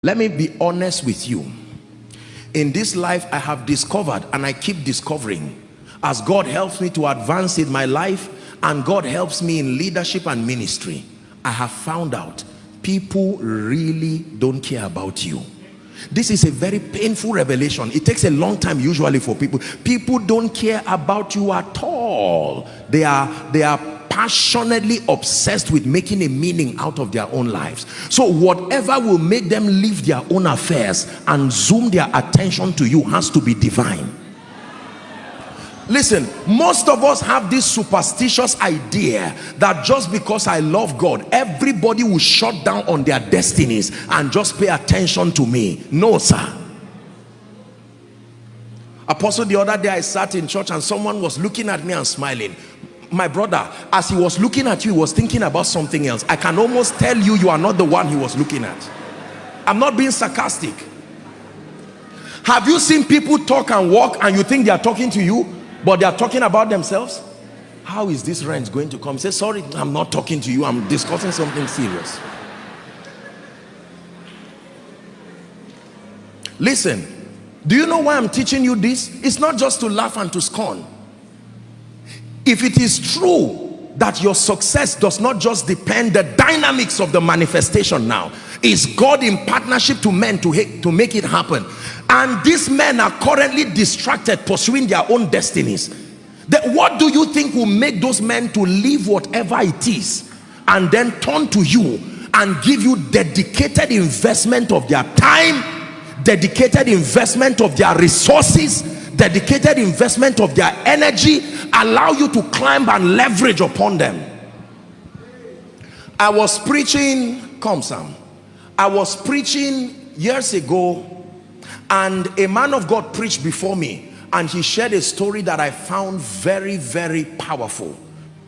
Let me be honest with you. In this life, I have discovered, and I keep discovering, as God helps me to advance in my life and God helps me in leadership and ministry, I have found out people really don't care about you. This is a very painful revelation. It takes a long time usually for people. People don't care about you at all. They are passionately obsessed with making a meaning out of their own lives. So whatever will make them leave their own affairs and zoom their attention to you has to be divine. Listen, most of us have this superstitious idea that just because I love God, everybody will shut down on their destinies and just pay attention to me. No, sir. Apostle, the other day I sat in church and someone was looking at me and smiling. My brother, as he was looking at you, he was thinking about something else. I can almost tell you, you are not the one he was looking at. I'm not being sarcastic. Have you seen people talk and walk and you think they are talking to you, but they are talking about themselves? How is this rent going to come? Say, sorry, I'm not talking to you, I'm discussing something serious. Listen, do you know why I'm teaching you this? It's not just to laugh and to scorn. If it is true that your success does not just depend the dynamics of the manifestation now, is God in partnership to men to make it happen, and these men are currently distracted pursuing their own destinies, then what do you think will make those men to leave whatever it is and then turn to you and give you dedicated investment of their time, dedicated investment of their resources, dedicated investment of their energy, allow you to climb and leverage upon them? I was preaching, come Sam, I was preaching years ago, and a man of God preached before me, and he shared a story that I found very, very powerful.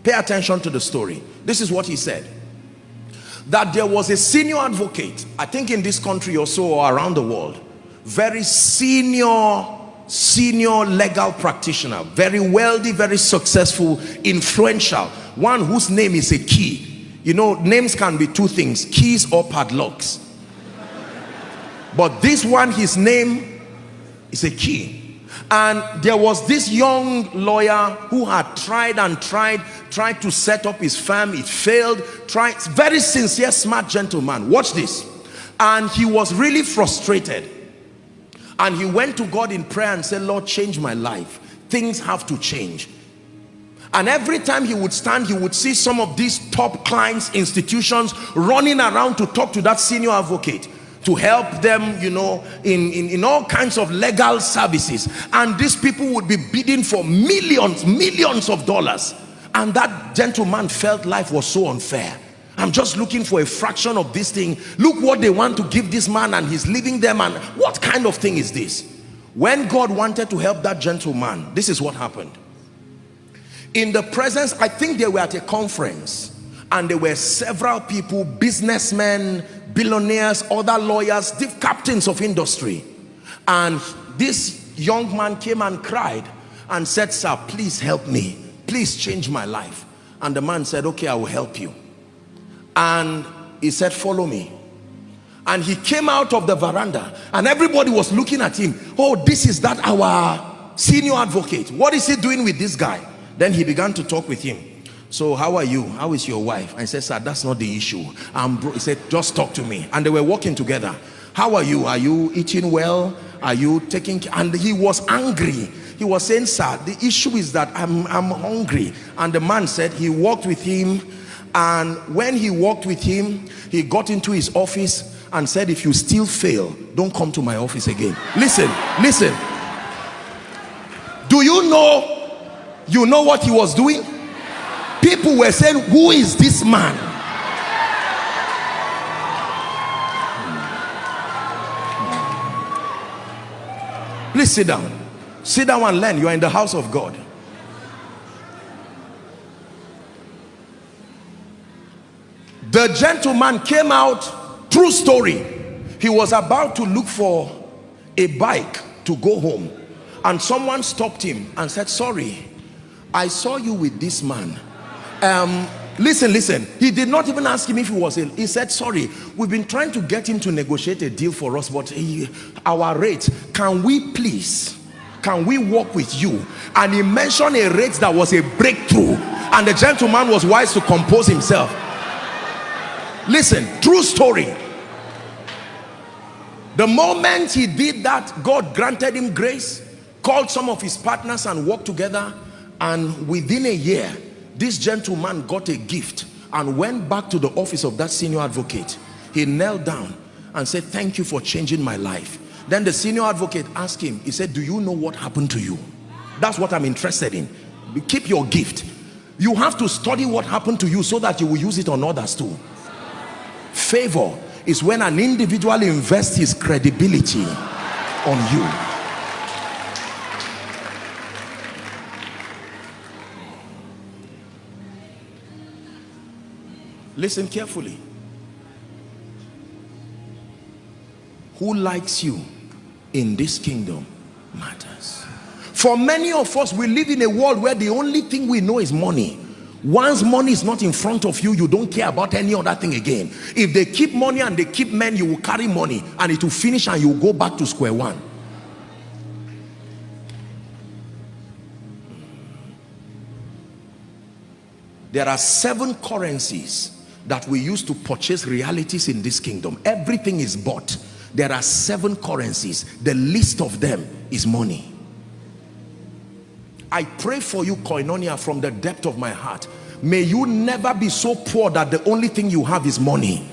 Pay attention to the story. This is what he said: that there was a senior advocate, I think in this country or so, or around the world, very senior legal practitioner, very wealthy, very successful, influential, one whose name is a key. You know, names can be two things, keys or padlocks. But this one, his name is a key. And there was this young lawyer who had tried to set up his firm. It failed. Very sincere, smart gentleman. Watch this. And he was really frustrated. And he went to God in prayer and said, Lord, change my life. Things have to change. And every time he would stand, he would see some of these top clients, institutions running around to talk to that senior advocate, to help them, you know, in all kinds of legal services. And these people would be bidding for millions of dollars. And that gentleman felt life was so unfair. I'm just looking for a fraction of this thing. Look what they want to give this man, and he's leaving them. And what kind of thing is this? When God wanted to help that gentleman, this is what happened. In the presence, I think they were at a conference, and there were several people, businessmen, billionaires, other lawyers, the captains of industry. And this young man came and cried and said, sir, please help me. Please change my life. And the man said, okay, I will help you. And he said, follow me. And he came out of the veranda, and everybody was looking at him. Oh, this is that our senior advocate. What is he doing with this guy? Then he began to talk with him. So how are you? How is your wife? I said, sir, that's not the issue. He said, just talk to me. And they were walking together. How are you? Are you eating well? Are you taking care? And he was angry. He was saying, sir, the issue is that I'm hungry. And the man said he walked with him. And when he walked with him, he got into his office and said, if you still fail, don't come to my office again. Listen. Do you know what he was doing? People were saying, who is this man? Please sit down. Sit down and learn. You are in the house of God. The gentleman came out, true story. He was about to look for a bike to go home, and someone stopped him and said, sorry, I saw you with this man. Listen. He did not even ask him if he was ill. He said, sorry, we've been trying to get him to negotiate a deal for us, but our rate, can we work with you? And he mentioned a rate that was a breakthrough, and the gentleman was wise to compose himself. Listen, true story. The moment he did that, God granted him grace, called some of his partners and worked together, and within a year this gentleman got a gift and went back to the office of that senior advocate. He knelt down and said, thank you for changing my life. Then the senior advocate asked him, he said, do you know what happened to you? That's what I'm interested in. Keep your gift. You have to study what happened to you so that you will use it on others too. Favor is when an individual invests his credibility on you. Listen carefully. Who likes you in this kingdom matters. For many of us, we live in a world where the only thing we know is money. Once money is not in front of you, you don't care about any other thing again. If they keep money and they keep men, you will carry money and it will finish and you will go back to square one. There are 7 currencies that we use to purchase realities in this kingdom. Everything is bought. There are 7 currencies. The least of them is money. I pray for you, Koinonia, from the depth of my heart. May you never be so poor that the only thing you have is money.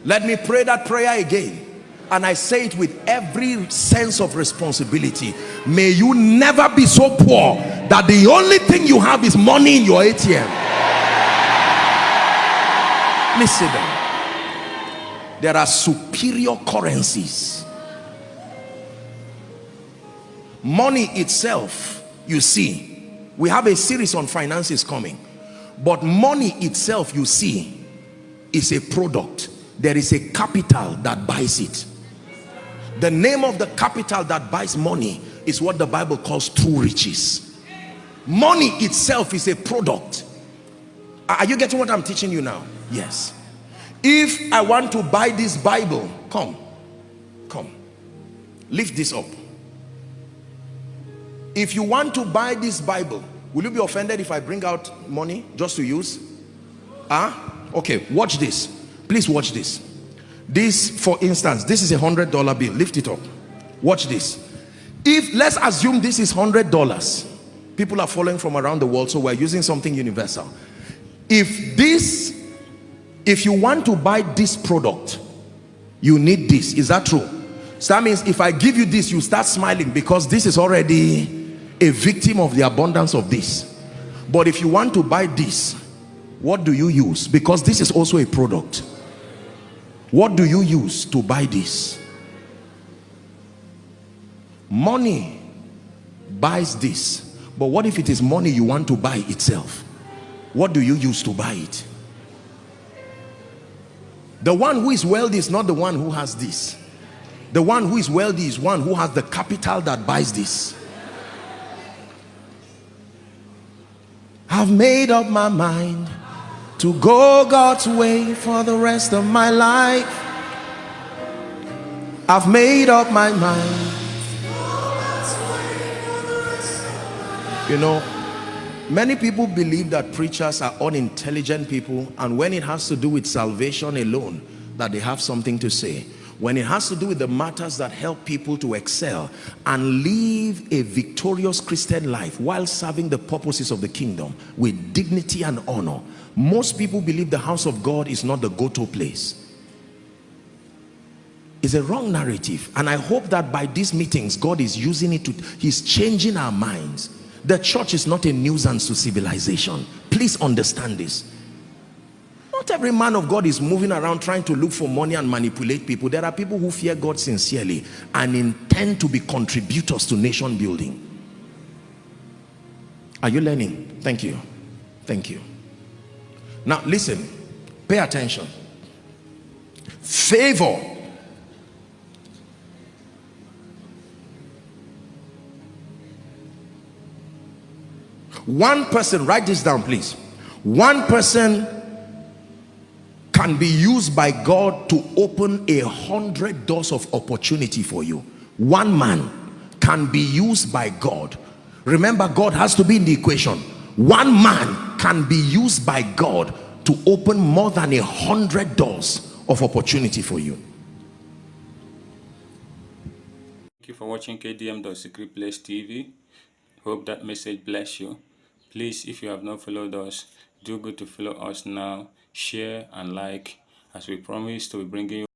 Let me pray that prayer again. And I say it with every sense of responsibility. May you never be so poor that the only thing you have is money in your ATM. Listen, there are superior currencies. Money itself, you see, we have a series on finances coming, but money itself, you see, is a product. There is a capital that buys it. The name of the capital that buys money is what the Bible calls true riches. Money itself is a product. Are you getting what I'm teaching you now? Yes. If I want to buy this Bible, come, lift this up. If you want to buy this Bible, will you be offended if I bring out money just to use? Okay, watch this. Please watch this. This, for instance, this is $100 bill. Lift it up. Watch this. If, let's assume this is $100. People are following from around the world, so we're using something universal. If you want to buy this product, you need this. Is that true? So that means if I give you this, you start smiling because this is already a victim of the abundance of this. But if you want to buy this, what do you use? Because this is also a product. What do you use to buy this? Money buys this. But what if it is money you want to buy itself? What do you use to buy it? The one who is wealthy is not the one who has this. The one who is wealthy is one who has the capital that buys this. I've made up my mind to go God's way for the rest of my life. I've made up my mind. You know, many people believe that preachers are unintelligent people, and when it has to do with salvation alone, that they have something to say. When it has to do with the matters that help people to excel and live a victorious Christian life while serving the purposes of the kingdom with dignity and honor, most people believe the house of God is not the go-to place. It's a wrong narrative, and I hope that by these meetings God is using it to, he's changing our minds. The church is not a nuisance to civilization. Please understand this. Not every man of God is moving around trying to look for money and manipulate people. There are people who fear God sincerely and intend to be contributors to nation building. Are you learning? Thank you. Thank you. Now listen, pay attention. Favor One person, write this down please. One person can be used by God to open 100 doors of opportunity for you. One man can be used by God. Remember, God has to be in the equation. One man can be used by God to open more than 100 doors of opportunity for you. Thank you for watching Kdm.Secretplacetv. Hope that message bless you. Please, if you have not followed us, do good to follow us now, share and like, as we promise to be bringing you